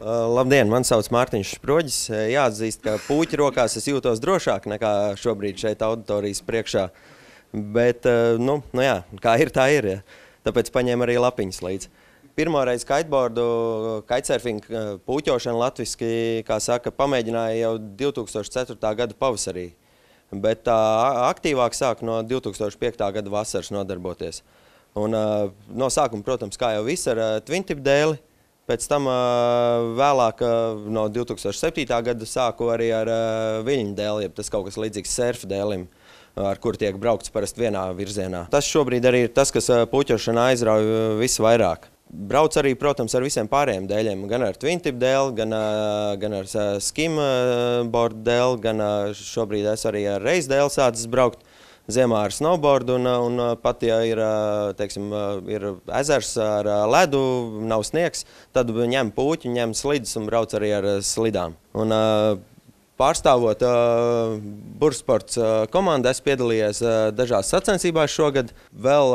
Labdien, man sauc Mārtiņš Sproģis. Jāatzīst, ka puķi rokās es jūtos drošāk nekā šobrīd šeit auditorijas priekšā. Bet, jā, kā ir, tā ir. Ja. Tāpēc paņēmu arī lapiņas līdzi. Pirmoreiz kiteboardu, kitesurfingu puķošanu latviski, kā saka, pamēģināju jau 2004. gada pavasarī. Bet aktīvāk sāku no 2005. gada vasaras nodarboties. Un no sākuma, protams, kā jau viss ar twin-tip dēli. Pēc tam vēlāk no 2007. gada sāku arī ar viļņu dēli, tas kaut kas līdzīgs surfa dēlim, ar kur tiek braukts parasti vienā virzienā. Tas šobrīd arī ir tas, kas puķošanā aizrauj visvairāk. Brauc arī, protams, ar visiem pārējiem dēļiem, gan ar twin-tip dēli, gan ar skimboard dēli, gan šobrīd es arī ar race dēli sācis braukt. Ziemā ar snowboardu un pat, ja ir ezers ar ledu, nav sniegs, tad ņem puķi, ņem slidus un brauc arī ar slidām. Un pārstāvot Bursports komandu, es piedalījies dažās sacensībās šogad. Vēl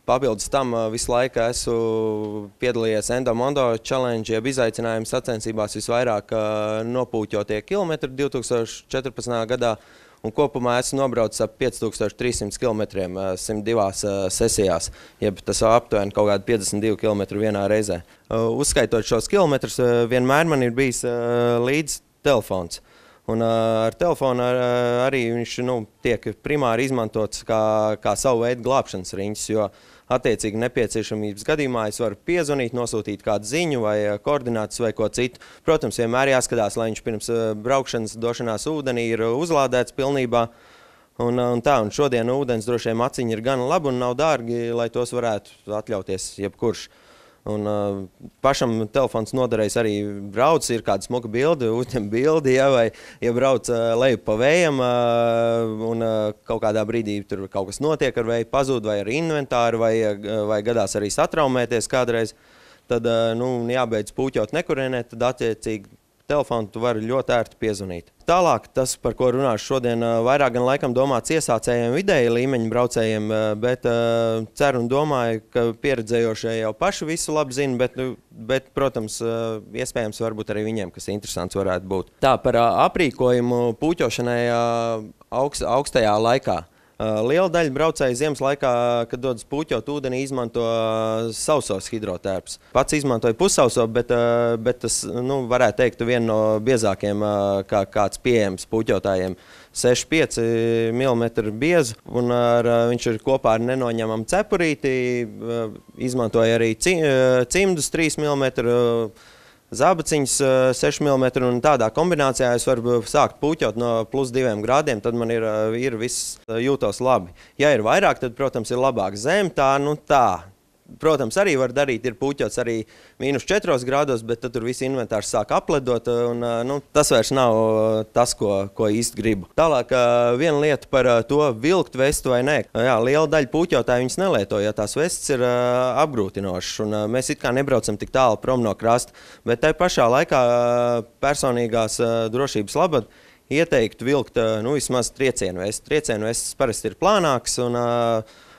papildus tam visu laiku esmu piedalījies Endomondo Challenge, jeb izaicinājumu sacensībās visvairāk nopūķotie kilometri 2014. gadā. Un kopumā esmu nobraucis ap 5300 km 102 sesijās, jeb tas aptuveni kaut kādi 52 km vienā reizē. Uzskaitot šos kilometrus, vienmēr man ir bijis līdz telefons. Un ar telefonu arī viņš tiek primāri izmantots kā savu veidu glābšanas riņķis, jo attiecīgi nepieciešamības gadījumā es varu piezvanīt, nosūtīt kādu ziņu vai koordinātus vai ko citu. Protams, vienmēr jāskatās, lai viņš pirms braukšanas došanās ūdenī ir uzlādēts pilnībā. Un šodien ūdens droši vien maciņi ir gan labi un nav dārgi, lai tos varētu atļauties jebkurš. Un pašam telefons noderēs arī brauc, ir kāda smuka bilde, uzņem bildi, ja, vai ja brauc leju pa vējam un kaut kādā brīdī tur kaut kas notiek ar vēju, pazūd vai ar inventāru, vai gadās arī satraumēties kādreiz, tad jābeidz puķot nekurienē, tad attiecīgi telefonu tu vari ļoti ērti piezvanīt. Tālāk, tas, par ko runāšu šodien, vairāk gan laikam domāts iesācējiem vidēji līmeņa braucējiem, bet ceru un domāju, ka pieredzējošie jau paši visu labi zina, bet protams, iespējams varbūt arī viņiem, kas interesants varētu būt. Tā, par aprīkojumu puķošanai augstajā laikā. Liela daļa braucēju ziemas laikā, kad dodas puķot ūdenī, izmanto sausos hidrotērpus. Pats izmantoju pussauso, bet tas, varētu teikt, viena no biezākiem, kāds pieejams puķotājiem. 6,5 mm biezu, un viņš ir kopā ar nenoņemamu cepurīti, izmantoja arī cimdus 3 mm, zābaciņas 6 mm, un tādā kombinācijā es varu sākt puķot no +2 grādiem, tad man ir viss jūtos labi. Ja ir vairāk, tad, protams, ir labāk zem, tā. Protams, arī var darīt, ir puķots arī -4 grādos, bet tad tur viss inventārs sāk apledot, un tas vairs nav tas, ko īsti gribu. Tālāk, viena lieta par to vilkt vestu vai nē. Jā, liela daļa puķotāji viņas nelieto, jo tās vestas ir apgrūtinošas, un mēs it kā nebraucam tik tālu prom no krasta, bet tai pašā laikā personīgās drošības labad ieteiktu vilkt, vismaz triecienu vestu. Triecienu vestas parasti ir plānāks, un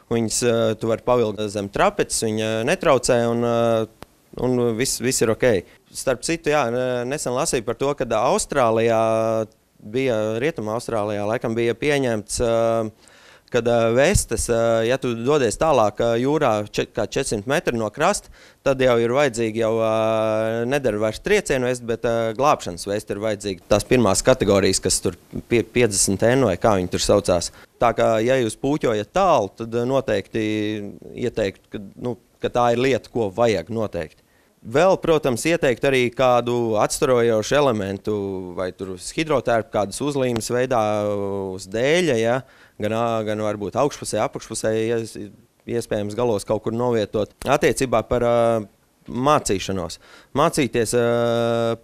viņas tu vari pavilkt zem trapeces, viņa netraucē un viss ir ok. Starp citu, jā, nesen lasīju par to, ka Rietumā Austrālijā laikam bija pieņemts, kad vestas, ja tu dodies tālāk jūrā kā 400 metri no krasta, tad jau ir vajadzīgi, nedara vairs triecienu vesti, bet glābšanas vesti ir vajadzīgi. Tās pirmās kategorijas, kas tur 50 N vai kā viņi tur saucās. Tā kā, ja jūs puķojat tālu, tad noteikti ieteiktu, ka tā ir lieta, ko vajag noteikti. Vēl, protams, ieteikt arī kādu atstarojošu elementu, vai tur uz hidrotērpu, kādas uzlīmes veidā uz dēļa, ja, gan varbūt augšpusē, apakšpusē, iespējams galos kaut kur novietot. Attiecībā par mācīšanos. Mācīties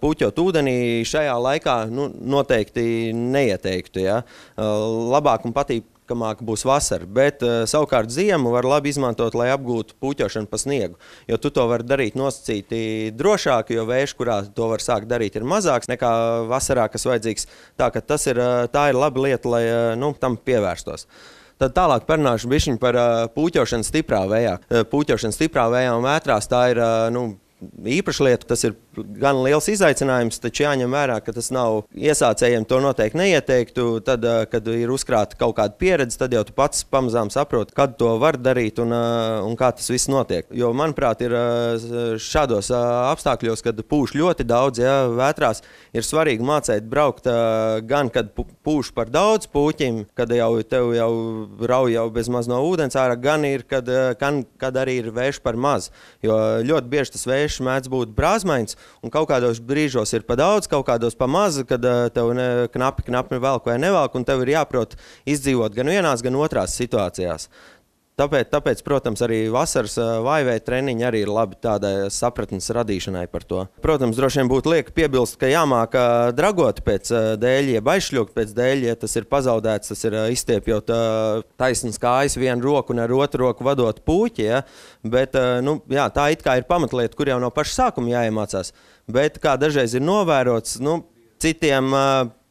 puķot ūdenī šajā laikā noteikti neieteiktu. Ja. Labāk un patīkamāk būs vasara, bet savukārt ziemu var labi izmantot, lai apgūtu puķošanu pa sniegu. Jo tu to var darīt nosacīti drošāk, jo vējš, kurā to var sākt darīt, ir mazāks nekā vasarā, kas vajadzīgs. Tā ir laba lieta, lai tam pievērstos. Tad tālāk parunāšu bišķiņ par puķošanu stiprā vējā. Puķošana stiprā vējā un vētrās tā ir īpaša lieta. Tas ir gan liels izaicinājums, taču jāņem vērā, ka tas nav iesācējiem, to noteikti neieteiktu. Tad, kad ir uzkrāta kaut kāda pieredze, tad jau tu pats pamazām saproti, kad to var darīt un kā tas viss notiek. Jo, manuprāt, ir šādos apstākļos, kad pūš ļoti daudz, vētrās, ir svarīgi mācīt braukt gan, kad pūš par daudz puķim, kad tev jau rauj jau bez maz no ūdens ārā, gan ir, kad arī ir vējš par maz. Jo ļoti bieži tas vējš mēdz būt brāzmains, un kaut kādos brīžos ir pa daudz, kaut kādos pa maz, kad tev knapi velk vai nevelk, un tev ir jāprot izdzīvot gan vienās, gan otrās situācijās. Tāpēc, protams, arī vasaras vājvēja treniņi arī ir labi tādai sapratnes radīšanai par to. Protams, droši vien būtu lieki piebilst, ka jāmāk dragot pēc dēļa, jeb aizšļukt pēc dēļa, ja tas ir pazaudēts, tas ir izstiepjot taisnas kājas vienu roku un ar otru roku vadot puķi, ja? Bet tā it kā ir pamatlieta, kur jau no paša sākuma jāiemācās. Bet, kā dažreiz ir novērots, citiem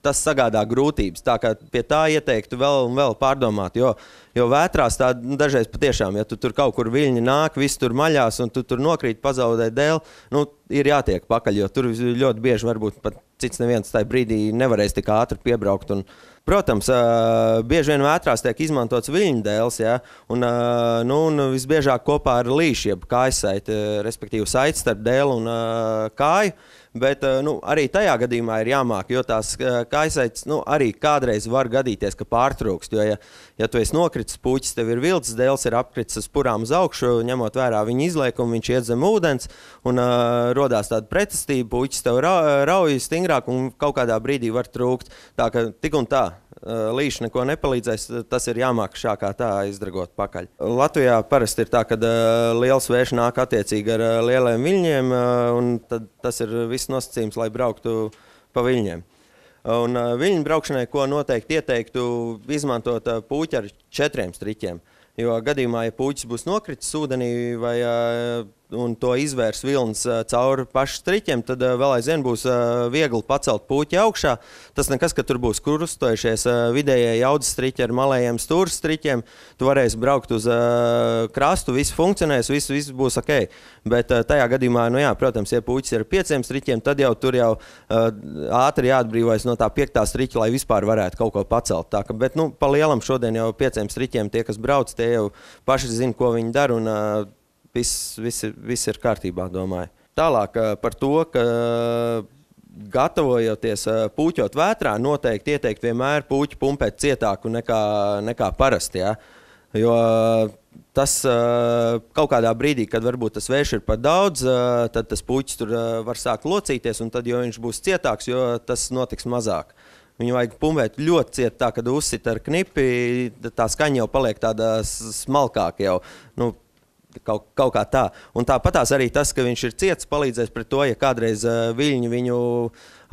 tas sagādā grūtības. Tā kā pie tā ieteiktu vēl un vēl pārdomāt, jo vētrās tā dažreiz patiešām, ja tu tur kaut kur viļņi nāk, viss tur maļās un tu tur nokrīt, pazaudē dēli, ir jātiek pakaļ, jo tur ļoti bieži varbūt pat cits neviens tajā brīdī nevarēs tik ātri piebraukt. Un, protams, bieži vien vētrās tiek izmantots viļņu dēls, ja, un visbiežāk kopā ar līšu, jeb kājsaiti, respektīvi saiti starp dēlu un kāju. Bet arī tajā gadījumā ir jāmāk, jo tās kājsaites arī kādreiz var gadīties, ka pārtrūkst. Jo, ja tu esi nokritis puķis, tev ir vilcis dēls, ir apkritis uz purām uz augšu, ņemot vērā viņa izliekumu, viņš iet zem ūdens un rodās tāda pretestība, puķis tev rauj stingrāk un kaut kādā brīdī var trūkt. Tā ka tik un tā. Līša neko nepalīdzēs, tas ir jāmāk šā kā tā izdragot pakaļ. Latvijā parasti ir tā, ka liels vējš nāk attiecīgi ar lieliem viļņiem, un tad tas ir viss nosacījums, lai brauktu pa viļņiem. Un viļņu braukšanai, ko noteikti ieteiktu, izmantot puķi ar 4 striķiem. Jo gadījumā, ja puķis būs nokritis ūdenī un to izvērs vilnis cauri pašu striķiem, tad vēl aizvien būs viegli pacelt puķi augšā. Tas nekas, ka tur būs krustojušies vidējie jaudas striķi ar malējiem stūras striķiem. Tu varēsi braukt uz krastu, viss funkcionēs, viss būs ok. Bet tajā gadījumā, protams, ja puķis ir ar 5 striķiem, tad jau tur ātri jāatbrīvojas no tā 5. striķa, lai vispār varētu kaut ko pacelt. Bet pa lielam šodien jau 5 striķiem tie, kas brauc, tie jau paši zina, ko viņi dara, un viss ir kārtībā, domāju. Tālāk par to, ka gatavojoties pūķot vētrā, noteikti ieteikt vienmēr puķi pumpēt cietāku nekā parasti. Ja? Jo tas kaut kādā brīdī, kad varbūt tas vējš ir par daudz, tad tas puķis tur var sākt locīties, un tad, jo viņš būs cietāks, jo tas notiks mazāk. Viņu vajag pumpēt ļoti ciet tā, kad uzsit ar knipi, tā skaņa jau paliek tāda smalkāka jau. Kaut kā tā. Un tāpatās arī tas, ka viņš ir ciets, palīdzēs pret to, ja kādreiz viļņi viņu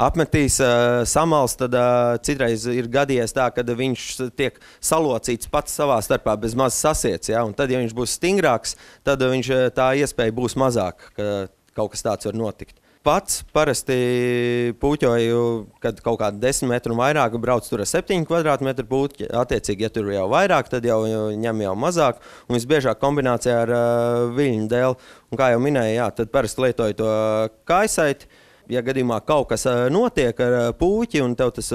apmetīs, samals, tad citreiz ir gadījies tā, kad viņš tiek salocīts pats savā starpā bez maz sasiets. Ja? Un tad, ja viņš būs stingrāks, tad tā iespēja būs mazāk, ka kaut kas tāds var notikt. Pats parasti puķoju, kad kaut kādu 10 metru un vairāk brauc tur ar 7 kvadrātmetru puķi. Attiecīgi, ja tur jau vairāk, tad jau ņem jau mazāk. Un visbiežāk kombinācijā ar viļņu dēli. Un kā jau minēju, tad parasti lietoju to kājsaiti. Ja gadījumā kaut kas notiek ar puķi un tev tas,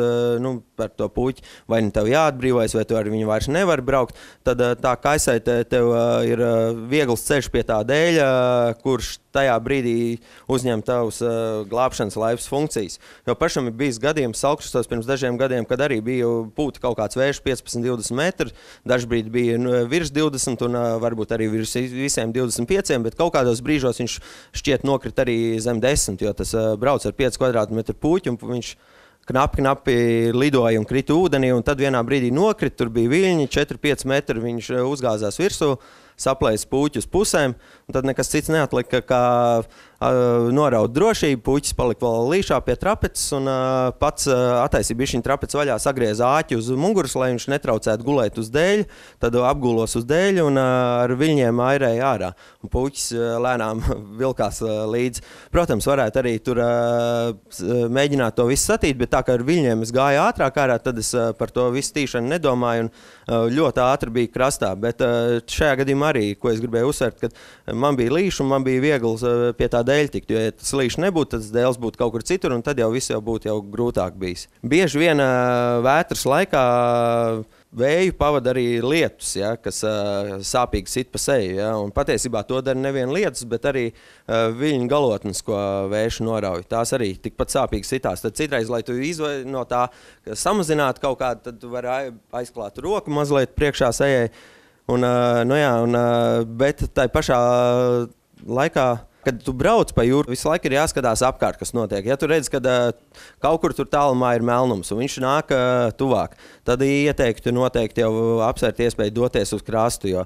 par to puķi vai nu tev jāatbrīvojas, vai tu ar viņu vairs nevar braukt, tad tā kājsaite tev ir viegls ceļš pie tā dēļa, kurš tajā brīdī uzņem tavus glābšanas laivas funkcijas. Jo pašam ir bijis gadījums Salkšustos pirms dažiem gadiem, kad arī bija pūta kaut kāds vējš 15-20 metri, dažbrīd bija virs 20 un varbūt arī virs visiem 25, bet kaut kādos brīžos viņš šķiet nokrit arī zem 10, jo tas brauc ar 5 kvadrātmetru puķi un viņš knapi lidoja un krita ūdenī, un tad vienā brīdī nokrit, tur bija viļņi, 4-5 metri, viņš uzgāzās virsū, saplēs puķi uz pusēm, un tad nekas cits neatlika, kā noraut drošību, puķis palika vēl līšā pie trapeces, un pats attaisīja bišķiņ trapeces vaļā, sagriez āķi uz muguras, lai viņš netraucētu gulēt uz dēļu, tad apgulos uz dēļu un ar viļņiem airēja ārā, un puķis lēnām vilkās līdzi. Protams, varētu arī tur mēģināt to visu satīt, bet tā kā ar viļņiem es gāju ātrāk ārā, tad es par to visu tīšanu nedomāju un ļoti ātri bija krastā, bet šajā gadījumā gadījumā arī, ko es gribēju uzsvērt, ka man bija līšs un man bija viegls pie tā dēļa tikt, jo, ja tas līšs nebūtu, tad dēls būtu kaut kur citur, un tad jau viss jau būtu jau grūtāk bijis. Bieži vien vētras laikā vēju pavada arī lietus, ja, kas sāpīgi sit pa seju. Ja, un patiesībā to dara nevien lietus, bet arī viļņu galotnes, ko vējš norauj. Tās arī tikpat sāpīgi sitās. Tad citreiz, lai tu no tā samazinātu kaut kādu, tad tu vari aizklāt roku mazliet priekšā sejai. Bet tai pašā laikā, kad tu brauc pa jūru, visu laiku ir jāskatās apkārt, kas notiek. Ja tu redz, ka kaut kur tur tālumā ir melnums un viņš nāk tuvāk, tad ieteiktu noteikti jau apsvērt iespēju doties uz krastu, jo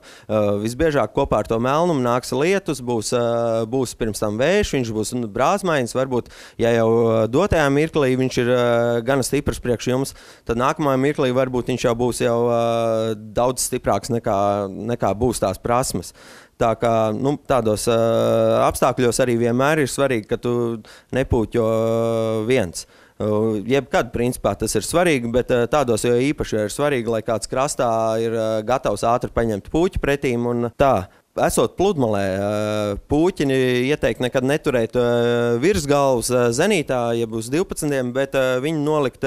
visbiežāk kopā ar to melnumu nāks lietus, būs pirms tam vējš, viņš būs brāzmaiņas, varbūt, ja jau dotajā mirklī viņš ir gana stiprs priekš jums, tad nākamajā mirklī varbūt viņš jau būs daudz stiprāks nekā būs tās prasmes. Tā kā tādos apstākļos arī vienmēr ir svarīgi, ka tu nepūķo viens. Jebkad, principā, tas ir svarīgi, bet tādos jau īpaši ir svarīgi, lai kāds krastā ir gatavs ātri paņemt puķi pretīm un tā. Esot pludmalē, puķi ieteikt nekad neturēt virs galvas zenītā, jeb uz 12, bet viņu nolikt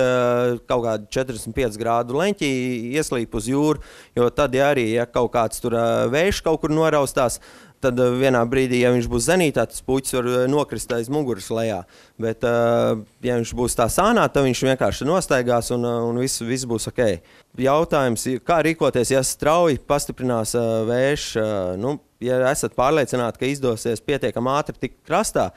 kaut kādu 45 grādu leņķī, ieslīp uz jūru, jo tad, ja arī kaut kāds tur vējš kaut kur noraustās, tad vienā brīdī, ja viņš būs zenītā, tas puķis var nokrist aiz muguras lejā. Bet, ja viņš būs tā sānā, tad viņš vienkārši nostaigās un viss būs ok. Jautājums, kā rīkoties, ja strauji pastiprinās vējš, ja esat pārliecināti, ka izdosies pietiekami ātri tikt krastā,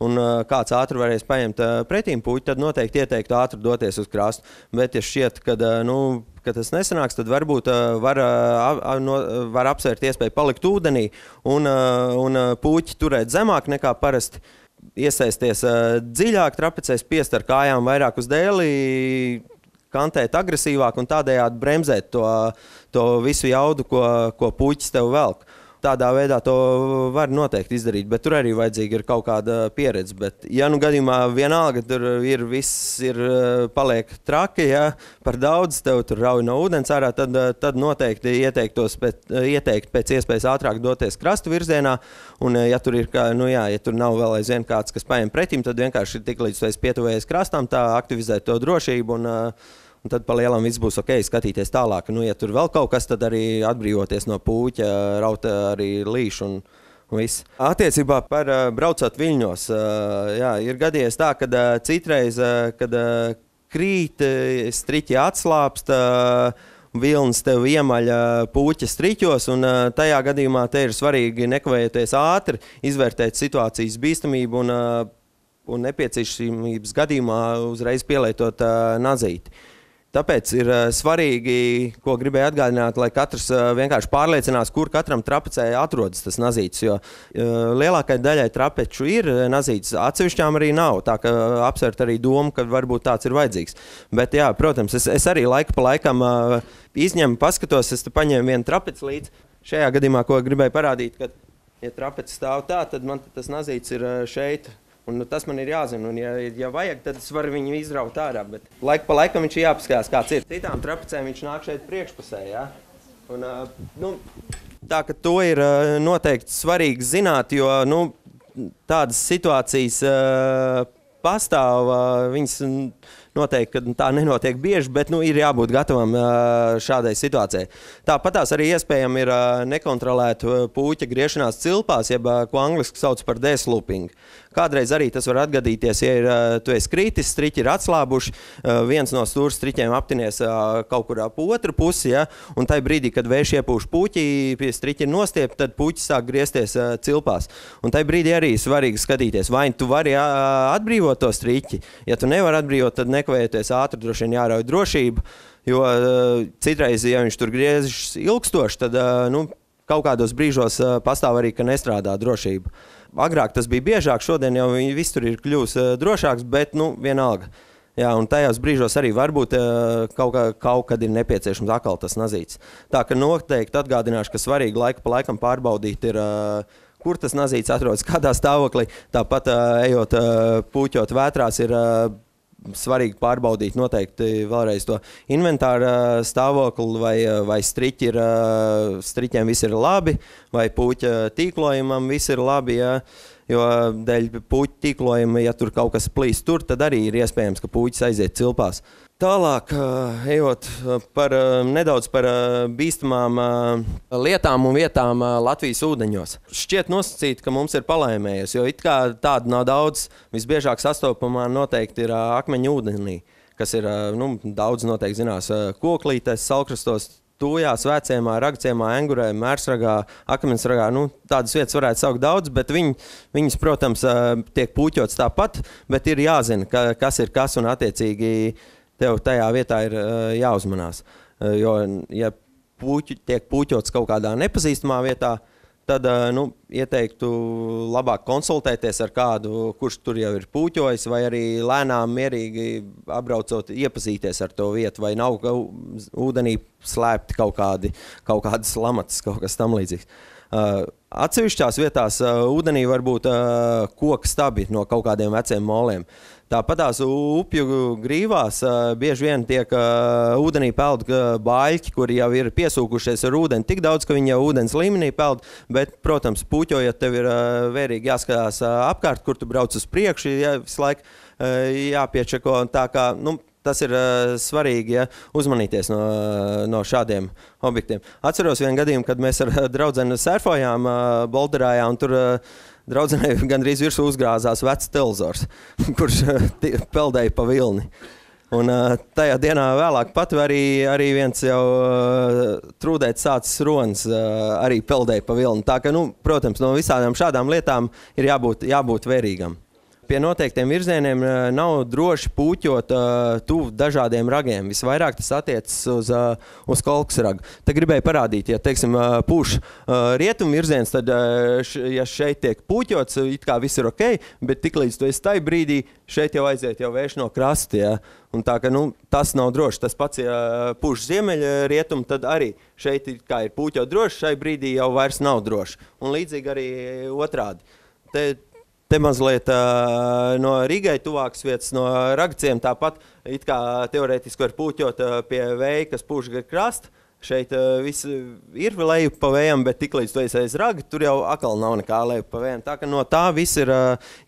un kāds ātri varēs paņemt pretīm puķi, tad noteikti ieteiktu ātri doties uz krastu. Bet, ja šķiet, ka tas nesanāks, tad varbūt var apsvērt iespēju palikt ūdenī un puķi turēt zemāk nekā parasti. Iesaisties dziļāk trapecē, spiest ar kājām vairāk uz dēli, kantēt agresīvāk un tādējādi bremzēt to visu jaudu, ko puķis tev velk. Tādā veidā to var noteikti izdarīt, bet tur arī vajadzīga ir kaut kāda pieredze. Bet, ja gadījumā vienalga tur viss paliek traki, ja par daudz tev tur rauj no ūdens ārā, tad noteikti ieteikt pēc iespējas ātrāk doties krastu virzienā. Un ja tur ir, ja tur nav vēl aizvien kāds, kas paņem pretim, tad vienkārši tik līdz tu esi pietuvējies krastam, tā aktivizēt to drošību un tad pa lielam viss būs ok, skatīties tālāk. Ja tur vēl kaut kas, tad arī atbrīvoties no puķa, raut arī līšu un viss. Attiecībā par braucot viļņos, ir gadījies tā, ka citreiz, kad krīt, striķi atslāpst, vilnis tev iemaļ puķa striķos, un tajā gadījumā te ir svarīgi nekavējoties ātri, izvērtēt situācijas bīstamību un nepieciešamības gadījumā uzreiz pielietot nazīti. Tāpēc ir svarīgi, ko gribēju atgādināt, lai katrs vienkārši pārliecinās, kur katram trapecē atrodas tas nazītis, jo lielākai daļai trapeču ir nazītis, atsevišķām arī nav, tā ka apsvērt arī domu, ka varbūt tāds ir vajadzīgs. Bet jā, protams, es arī laiku pa laikam izņemu, paskatos, es te paņēmu vienu trapeci līdzi. Šajā gadījumā, ko gribēju parādīt, ka, ja trapeci stāv tā, tad man tas nazītis ir šeit. Un tas man ir jāzina, un ja vajag, tad es varu viņu izraut ārā, bet laiku pa laikam viņš ir jāpaskatās, kāds ir. Citām trapecēm viņš nāk šeit priekšpusē, ja? Un, tā, ka to ir noteikti svarīgi zināt, jo tādas situācijas pastāv, viņas noteikti, ka tā nenotiek bieži, bet ir jābūt gatavam šādai situācijai. Tāpatās arī iespējami ir nekontrolēta puķa griešanās cilpās, jeb ko angliski sauc par deslooping. Kādreiz arī tas var atgadīties, ja tu esi kritis, striķi ir atslābuši, viens no stūra striķiem aptinies kaut kur ap otru pusi, ja, un tai brīdī, kad vējš iepūš puķi, pie striķi ir nostiepti, tad puķis sāk griezties cilpās. Un tai brīdī arī svarīgi skatīties, vai tu vari atbrīvot to striķi. Ja tu nevari atbrīvot, tad nekavējoties ātri droši vien jārauj drošību, jo citreiz, ja viņš tur griežas ilgstoši, tad kaut kādos brīžos pastāv arī, ka nestrādā drošība. Agrāk tas bija biežāk, šodien jau viss tur ir kļūs drošāks, bet vienalga. Jā, un tajos brīžos arī varbūt kaut kad ir nepieciešams atkal tas nazītis. Tā ka noteikti atgādināšu, ka svarīgi laiku pa laikam pārbaudīt ir, kur tas nazītis atrodas, kādā stāvoklī. Tāpat ejot puķot vētrās ir svarīgi pārbaudīt noteikti vēlreiz to inventāra stāvokli, vai striķiem viss ir labi, vai puķa tīklojumam viss ir labi, ja? Jo dēļ puķa tīklojuma, ja tur kaut kas plīst tur, tad arī ir iespējams, ka puķis aiziet cilpās. Tālāk, ejot nedaudz par bīstamām lietām un vietām Latvijas ūdeņos. Šķiet nosacīt, ka mums ir palaimējies, jo it kā tāda nav daudz. Visbiežāk sastopamā noteikti ir akmeņu ūdenī, kas ir, daudz noteikti zinās, Koklītēs, Salkrastos, Tūjās, Vēciemā, Ragciemā, Engurē, Mērsragā, Akmensragā. Tādas vietas varētu saukt daudz, bet viņas, protams, tiek puķotas tāpat, bet ir jāzina, kas ir kas, un attiecīgi tev tajā vietā ir jāuzmanās. Jo, ja tiek puķots kaut kādā nepazīstamā vietā, tad ieteiktu labāk konsultēties ar kādu, kurš tur jau ir puķojis, vai arī lēnām mierīgi apbraucot iepazīties ar to vietu, vai nav ūdenī slēpti kaut kādas lamatas, kaut kas tam līdzīgs. Atsevišķās vietās ūdenī var būt koka stabi no kaut kādiem veciem moliem. Tāpatās upju grīvās bieži vien tiek ūdenī peld bāļķi, kuri jau ir piesūkušies ar ūdeni tik daudz, ka viņi jau ūdens līmenī peld, bet, protams, puķojot tev ir vērīgi jāskatās apkārt, kur tu brauc uz priekšu, visu laiku jāpiečeko, tā kā, tas ir svarīgi, ja, uzmanīties no šādiem objektiem. Atceros vienu gadījumu, kad mēs ar draudzeni surfojām Bolderājā, un tur draudzenei gandrīz virsū uzgrāzās vecs televizors, kurš peldēja pa vilni. Un tajā dienā vēlāk pat arī viens jau trūdēt sācis ronis, arī peldēja pa vilni. Tā ka, protams, no visādām šādām lietām ir jābūt vērīgam. Pie noteiktiem virzieniem nav droši puķot tuvu dažādiem ragiem. Visvairāk tas attiecas uz kolksragu. Te gribēju parādīt, ja, teiksim, pūš rietumu virziens, tad, ja šeit tiek puķots, it kā viss ir ok, bet tiklīdz tu esi tai brīdī, šeit jau aiziet jau vējš no krasta, ja. Un tā, ka, tas nav droši. Tas pats, ja pūš ziemeļa rietumu, tad arī šeit kā ir puķot droši, šai brīdī jau vairs nav droši. Un līdzīgi arī otrādi. Te mazliet no Rīgai tuvākas vietas, no Ragciem tāpat, it kā teorētiski var puķot pie vēja, kas pūš gar krasta. Šeit viss ir leju pa vējam, bet tiklīdz tu esi aiz raga, tur jau atkal nav nekā leju pa vējam. Tā ka no tā viss ir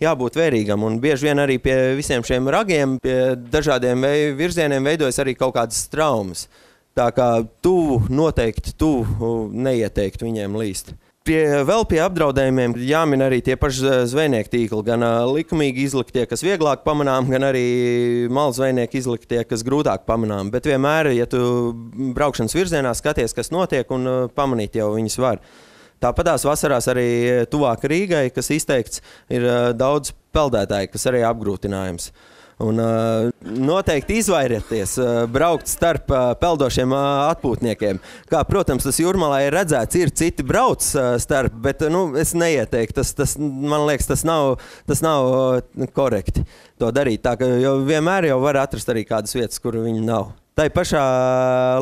jābūt vērīgam. Un bieži vien arī pie visiem šiem ragiem, pie dažādiem vēju virzieniem veidojas arī kaut kādas traumas. Tā kā noteikti neieteikt viņiem līst. Vēl pie apdraudējumiem jāmin arī tie paši zvejnieku tīkli, gan likumīgi izliktie, kas vieglāk pamanām, gan arī malzvejnieku izliktie, kas grūtāk pamanām. Bet vienmēr, ja tu braukšanas virzienā skaties, kas notiek, un pamanīt jau viņus var. Tāpatās vasarās arī tuvāk Rīgai, kas izteikts, ir daudz peldētāji, kas arī apgrūtinājums. Un noteikti izvairieties braukt starp peldošiem atpūtniekiem. Kā, protams, tas Jūrmalā ir redzēts, ir citi brauc starp, bet es neieteiktu. Man liekas, tas nav korekti to darīt. Tā, ka, jo vienmēr jau var atrast arī kādas vietas, kur viņi nav. Tai pašā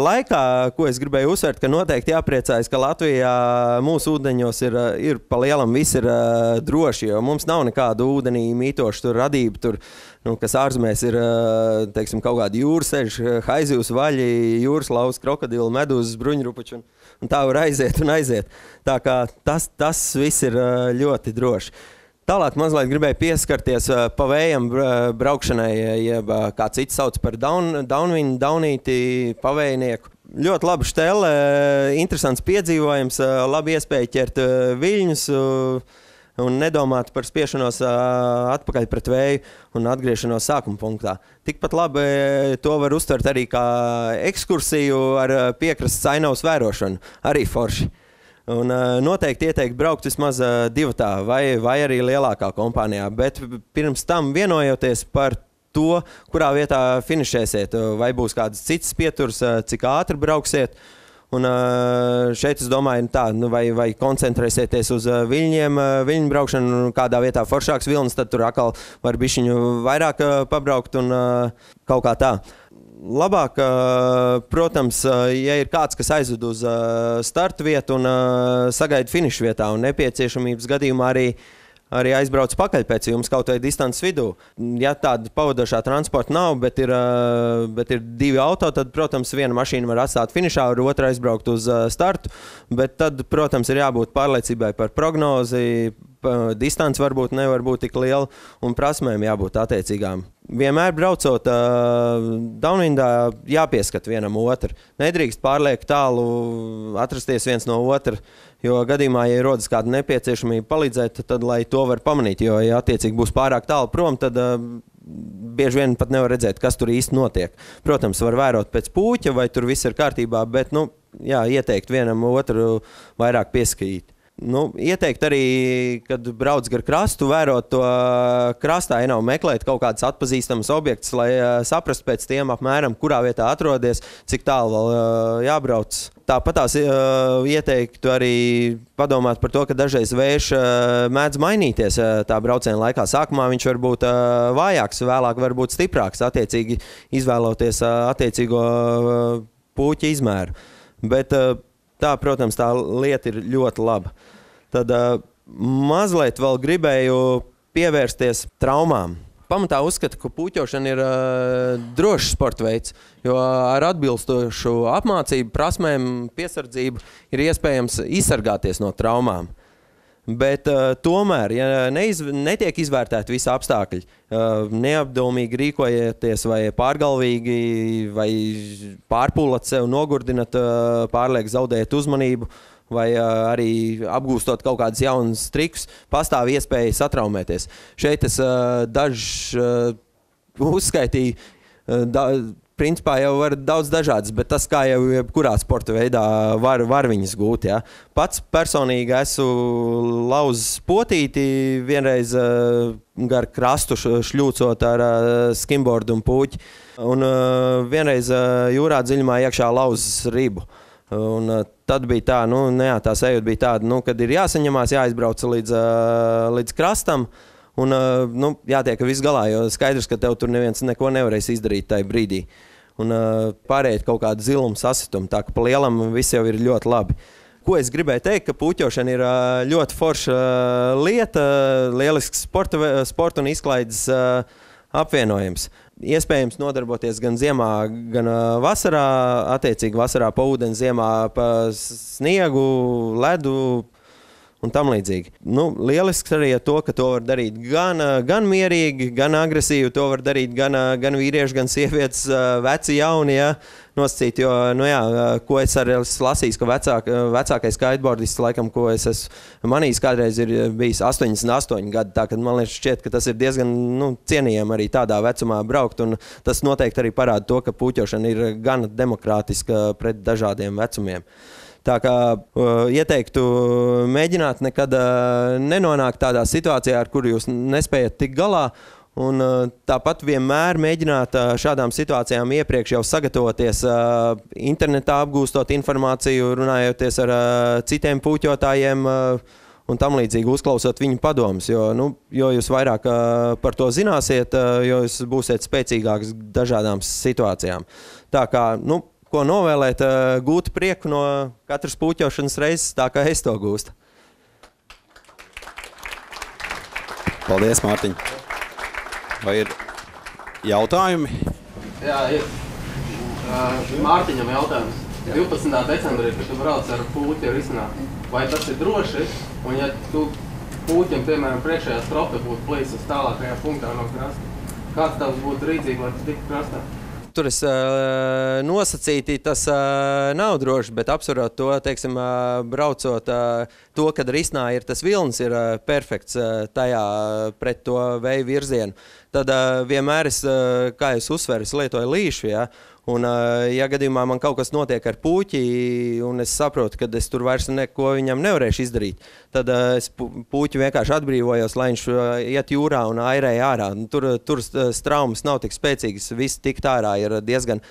laikā, ko es gribēju uzsvērt, ka noteikti jāpriecājas, ka Latvijā mūsu ūdeņos ir pa lielam viss ir droši, jo mums nav nekādu ūdenī mītošu tur radību, tur, kas ārzemēs ir, teiksim, kaut kādi jūrseži, haizivs, vaļi, jūras lauz, krokodili, medūzes, bruņrupuči, un tā var aiziet un aiziet. Tā kā tas viss ir ļoti droši. Tālāk mazliet gribēju pieskarties pa vējam braukšanai, jeb kā cits sauc par daunīti, pavējnieku. Ļoti laba štele, interesants piedzīvojums, labi iespēja ķert viļņus un nedomāt par spiešanos atpakaļ pret vēju un atgriešanos sākuma punktā. Tikpat labi to var uztvert arī kā ekskursiju ar piekrastes ainavas vērošanu, arī forši. Un noteikti ieteikt braukt vismaz divatā vai arī lielākā kompānijā, bet pirms tam vienojoties par to, kurā vietā finišēsiet, vai būs kādas citas pieturas, cik ātri brauksiet. Un šeit es domāju tā, vai koncentrēsieties uz viļņiem, viļņu braukšanu, kādā vietā foršāks vilnis, tad tur atkal var bišķiņu vairāk pabraukt un kaut kā tā. Labāk, protams, ja ir kāds, kas aizved uz startu vietu un sagaida finišu vietā, un nepieciešamības gadījumā arī arī aizbrauc pakaļ pēc jums kaut vai distances vidū. Ja tāda pavadošā transporta nav, bet ir 2 auto, tad, protams, viena mašīna var atstāt finišā, ar otru aizbraukt uz startu, bet tad, protams, ir jābūt pārliecībai par prognozi, distance varbūt nevar būt tik liela un prasmēm jābūt attiecīgām. Vienmēr braucot downwindā jāpieskat vienam otru. Nedrīkst pārlieku tālu atrasties viens no otra, jo gadījumā, ja rodas kāda nepieciešamība palīdzēt, tad lai to var pamanīt, jo, ja attiecīgi būs pārāk tālu prom, tad bieži vien pat nevar redzēt, kas tur īsti notiek. Protams, var vērot pēc pūķa, vai tur viss ir kārtībā, bet, ieteikt vienam otru vairāk pieskīt. Ieteikt arī, kad brauc gar krastu, vērot to krastā, ja nav meklēt kaut kādas atpazīstamas objektus, lai saprastu pēc tiem apmēram, kurā vietā atrodies, cik tālu vēl jābrauc. Tāpat tās ieteiktu arī padomāt par to, ka dažreiz vējš mēdz mainīties tā brauciena laikā. Sākumā viņš var būt vājāks, vēlāk var būt stiprāks, attiecīgi izvēloties attiecīgo puķa izmēru. Bet tā, protams, tā lieta ir ļoti laba. Tad mazliet vēl gribēju pievērsties traumām. Pamatā uzskatu, ka puķošana ir drošs sporta veids, jo ar atbilstošu apmācību, prasmēm, piesardzību ir iespējams izsargāties no traumām. Bet tomēr, ja netiek izvērtēti visi apstākļi, neapdomīgi rīkojieties vai pārgalvīgi, vai pārpūlat sev, nogurdinat, pārliek zaudēt uzmanību, vai arī apgūstot kaut kādus jaunus trikus, pastāv iespēja satraumēties. Šeit es dažs uzskaitīju, principā jau var daudz dažādas, bet tas kā jau jebkurā sporta veidā var viņas gūt. Ja. Pats personīgi esmu lauzis potīti vienreiz gar krastu šļūcot ar skimbordu un puķi, un vienreiz jūrā dziļumā iekšā lauzis ribu. Un tad bija tā, tā sajūta bija tāda, kad ir jāsaņemās, jāizbrauc līdz krastam, un jātiek viss galā, jo skaidrs, ka tev tur neviens neko nevarēs izdarīt tajā brīdī. Un pārējot kaut kādu zilumu sasitumu, tā ka pa lielam viss jau ir ļoti labi. Ko es gribēju teikt, ka puķošana ir ļoti forša lieta, lielisks sporta un izklaides apvienojums. Iespējams nodarboties gan ziemā, gan vasarā, attiecīgi vasarā pa ūdeni, ziemā pa sniegu, ledu un tam līdzīgi. Lielisks arī ar to, ka to var darīt gan mierīgi, gan agresīvi, to var darīt gan vīrieši, gan sievietes, veci, jauni, ja, nosacīt, jo, ko es arī lasīju, ka vecākais skateboardists, laikam, ko es esmu manījis, kādreiz ir bijis 88 gadi, tā, kad man liekas šķiet, ka tas ir diezgan, cienījami arī tādā vecumā braukt, un tas noteikti arī parāda to, ka puķošana ir gan demokrātiska pret dažādiem vecumiem. Tā kā ieteiktu mēģināt nekad nenonākt tādā situācijā, ar kuru jūs nespējat tikt galā, un tāpat vienmēr mēģināt šādām situācijām iepriekš jau sagatavoties, internetā apgūstot informāciju, runājoties ar citiem puķotājiem un tam līdzīgi uzklausot viņu padomus, jo jūs vairāk par to zināsiet, jo jūs būsiet spēcīgāks dažādām situācijām. Tā kā, ko novēlēt, gūt prieku no katras puķošanas reizes, tā kā es to gūstu. Paldies, Mārtiņ. Vai ir jautājumi? Jā, ir. Mārtiņam jautājums. 12. decembrī, kad tu brauc ar puķi risināt, vai tas ir droši? Un ja tu puķim, piemēram, priekšējā strope būtu plīsis tālākajā punktā no krasta, kāds tavs būtu rīcība, lai tu tiktu krastā? Tur es nosacīti, tas nav droši, bet apsverot to, teiksim, braucot to, kad risnā ir tas vilnis, ir perfekts tajā pret to vēju virzienu. Tad vienmēr es, kā es uzsveru, es lietoju līšu, ja? Un, ja gadījumā man kaut kas notiek ar puķi, un es saprotu, ka es tur vairs neko viņam nevarēšu izdarīt, tad es puķi vienkārši atbrīvojos, lai viņš iet jūrā un airēja ārā. Tur straumas nav tik spēcīgas, viss tikt ārā ir diezgan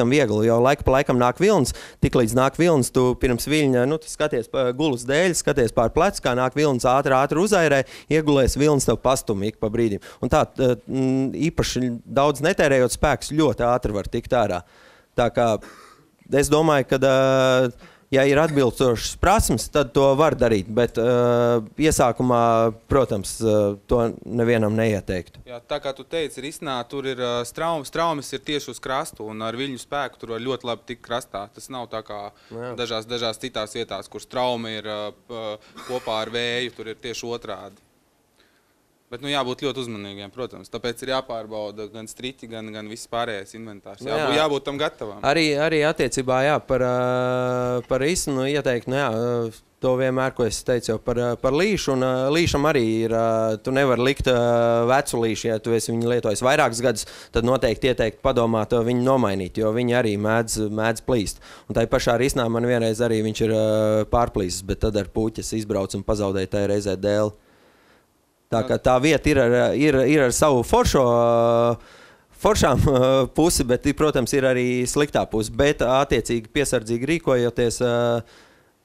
viegli, jo laika pa laikam nāk vilnis, tik līdz nāk vilnis, tu pirms viļņa, tu skaties gulas dēļ, skaties pār plecu, kā nāk vilnis ātri uzairē, iegulies vilnis tev pastum ik pa brīdim. Un tā īpaši daudz netērējot spēkus ļoti ātri var tikt ārā. Tā kā es domāju, ka ja ir atbilstošas prasmes, tad to var darīt, bet iesākumā, protams, to nevienam neieteiktu. Jā, tā kā tu teici, Risnā, tur ir straumes ir tieši uz krastu, un ar viļņu spēku tur var ļoti labi tikt krastā. Tas nav tā kā dažās citās vietās, kur straumi ir kopā ar vēju, tur ir tieši otrādi. Bet jābūt ļoti uzmanīgiem, protams. Tāpēc ir jāpārbauda gan striķi, gan viss pārējais inventārs. Jābūt tam gatavam. Arī attiecībā par Risnu ieteikt, to vienmēr, ko es teicu jau par līšu, un līšam arī ir, tu nevari likt vecu līšu, ja tu esi viņu lietojis vairākus gadus, tad noteikti ieteikt padomāt viņu nomainīt, jo viņi arī mēdz plīst. Un tai pašā Risnā man vienreiz arī viņš ir pārplīsis, bet tad ar puķes izbrauc un pazaudēja tai reizē dēli. Tā kā tā vieta ir ar savu foršām pusi, bet, protams, ir arī sliktā pusi. Bet attiecīgi piesardzīgi rīkojoties,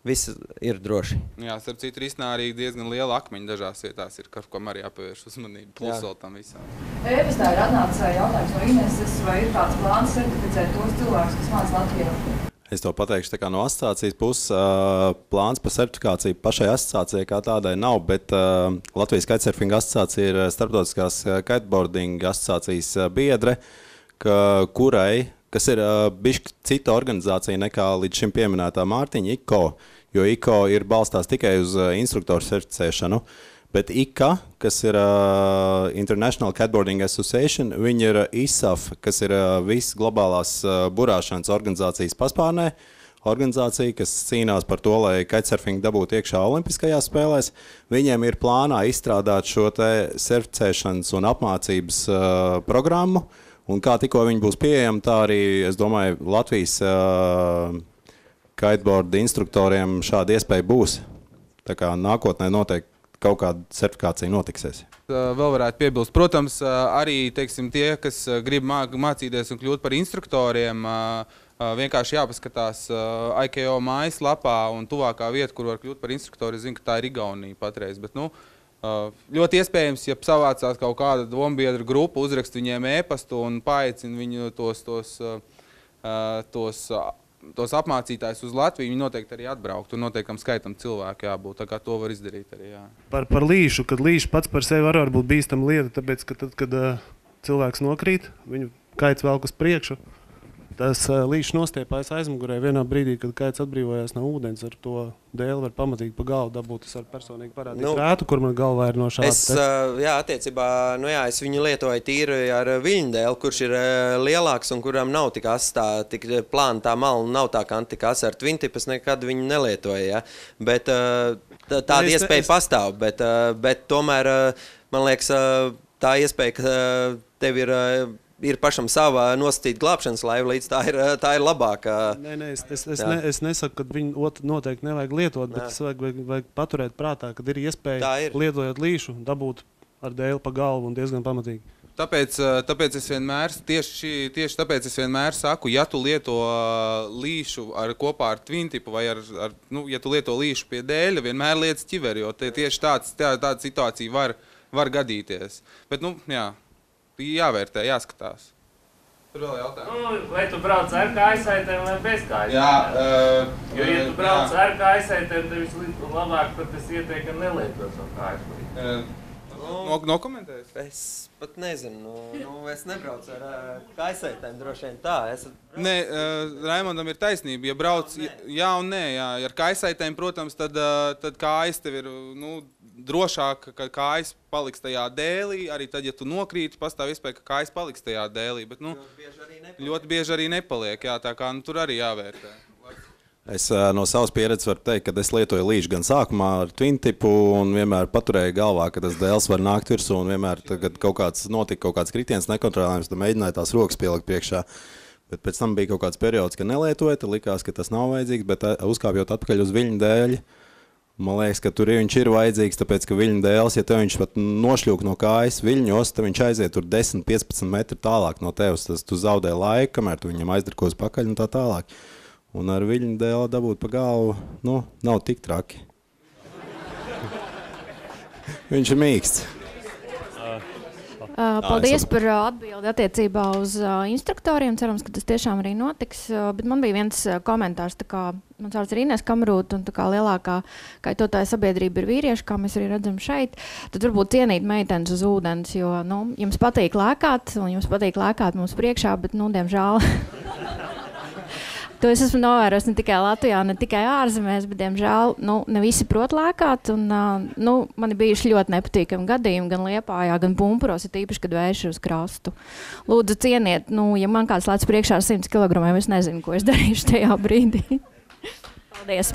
viss ir droši. Jā, starp citu, Risnā arī diezgan liela akmeņa dažās vietās ir, kam arī jāpievērš uzmanību, plus vēl tam visām. E-pastā ir atnācis jautājums no Ineses, vai ir kāds plāns certificēt tos cilvēkus, kas māc Latvijā? Es to pateikšu tā kā no asociācijas puses. Plāns par certifikāciju pašai asociācijai kā tādai nav, bet Latvijas kitesurfinga asociācija ir starptautiskās kiteboarding asociācijas biedre, kas ir bišķi cita organizācija nekā līdz šim pieminētā Mārtiņa ICO, jo ICO ir balstās tikai uz instruktoru certificēšanu. Bet ICA, kas ir International Kiteboarding Association, viņi ir ISAF, kas ir viss globālās burāšanas organizācijas paspārnē, organizācija, kas cīnās par to, lai kitesurfing dabūtu iekšā olimpiskajās spēlēs. Viņiem ir plānā izstrādāt šo te certificēšanas un apmācības programmu, un kā tikko viņi būs pieejami, tā arī, es domāju, Latvijas kiteboard instruktoriem šāda iespēja būs. Tā kā nākotnē noteikti kaut kāda certifikācija notiksies. Vēl varētu piebilst. Protams, arī tie, kas grib mācīties un kļūt par instruktoriem, vienkārši jāpaskatās IKO mājaslapā un tuvākā vieta, kur var kļūt par instruktori. Es zinu, ka tā ir Igaunija patreiz. Bet, ļoti iespējams, ja savācās kaut kāda dombiedra grupa, uzrakst viņiem e-pastu un paaicina viņu tos apmācītājus uz Latviju, viņi noteikti arī atbraukt un noteikam skaitam cilvēku jābūt, tā kā to var izdarīt arī, jā. Par līšu, kad līša pats par sevi var būt bīstama lieta, tāpēc, ka tad, kad cilvēks nokrīt, viņu kaits velk uz priekšu, tas līšs nostiepājas aizmugurē vienā brīdī, kad kaits atbrīvojās no ūdens, ar to dēli var pamatīgi pa galvu dabūt. Es varu personīgi parādīt rētu, kur man galvā ir no šāda. Jā, attiecībā, es viņu lietoju tīri ar viļņu dēli, kurš ir lielāks un kuram nav tik plāna tā mala, nav tā kā antikasa ar twintipas, nekad viņu nelietoju, ja. Bet tāda iespēja pastāv, bet tomēr, man liekas, tā iespēja, ka tev ir pašam savā nosacīta glābšanas laiva, līdz tā ir labāka. Nē, es nesaku, ka viņu noteikti nevajag lietot, bet es vajag paturēt prātā, kad ir iespēja lietojot līšu, dabūt ar dēli pa galvu un diezgan pamatīgi. Tāpēc es tieši tāpēc es vienmēr saku, ja tu lieto līšu kopā ar twintipu vai ja tu lieto līšu pie dēļa, vienmēr liec ķiveri, jo tieši tāda situācija var gadīties. Bet, jāvērtē, jāskatās. Tur vēl jautājumi. Vai tu brauc ar kājsaitēm vai bez kājsaitēm? Jo, ja tu brauc ar kājsaitēm, tad vislabāk pat es ieteiktu nelietot savu kājsaitēm. Nokomentēs? Es pat nezinu. Es nebraucu ar kājsaitēm droši vien tā. Nē, Raimondam ir taisnība. Ja brauc, jā un nē, jā. Ja ar kājsaitēm, protams, tad kājas tev ir, drošāk, ka kājas paliks tajā dēlī, arī tad, ja tu nokrīti, pastāv iespēja, ka kājas paliks tajā dēlī, bet, ļoti bieži arī nepaliek, jā, tā kā, tur arī jāvērtē. Es no savas pieredzes varu teikt, ka es lietoju līšu gan sākumā ar twintipu un vienmēr paturēju galvā, ka tas dēls var nākt virsū un vienmēr, kad notika kaut kāds kritiens nekontrolējums, tad mēģināju tās rokas pielikt priekšā. Bet pēc tam bija kaut kāds periods, ka nelietoju, tad likās, ka tas nav vajadzīgs, bet uzkāpjot atpakaļ uz viļņu dēļi, man liekas, ka tur viņš ir vajadzīgs, tāpēc, ka viļņu dēls, ja tev viņš pat nošļūk no kājas viļņos, tad viņš aiziet tur 10-15 metri tālāk no tevis. Tas tu zaudē laiku, kamēr tu viņam aizdarkos pakaļ un tā tālāk. Un ar viļņu dēli dabūt pa galvu, nav tik traki. Viņš ir mīksts. Paldies par atbildi attiecībā uz instruktoriem. Cerams, ka tas tiešām arī notiks. Bet man bija viens komentārs, tā kā mans vārds ir Inês Kamrūta, un tā kā lielākā kaitotāja sabiedrība ir vīrieši, kā mēs arī redzam šeit, tad varbūt cienīt meitenes uz ūdens, jo, jums patīk lēkāt, un jums patīk lēkāt mums priekšā, bet, diemžēl... To es esmu novērojis ne tikai Latvijā, ne tikai ārzemēs, bet, diemžēl, ne visi prot lēkāt, un, man ir bijuši ļoti nepatīkami gadījumi gan Liepājā, gan Pumpuros, ir tīpaši, kad vērš uz krastu. Lūdzu, cieniet, ja man kāds lēc priekšā ar 100 kilogramiem, es nezinu, ko es darīšu tajā brīdī. Paldies!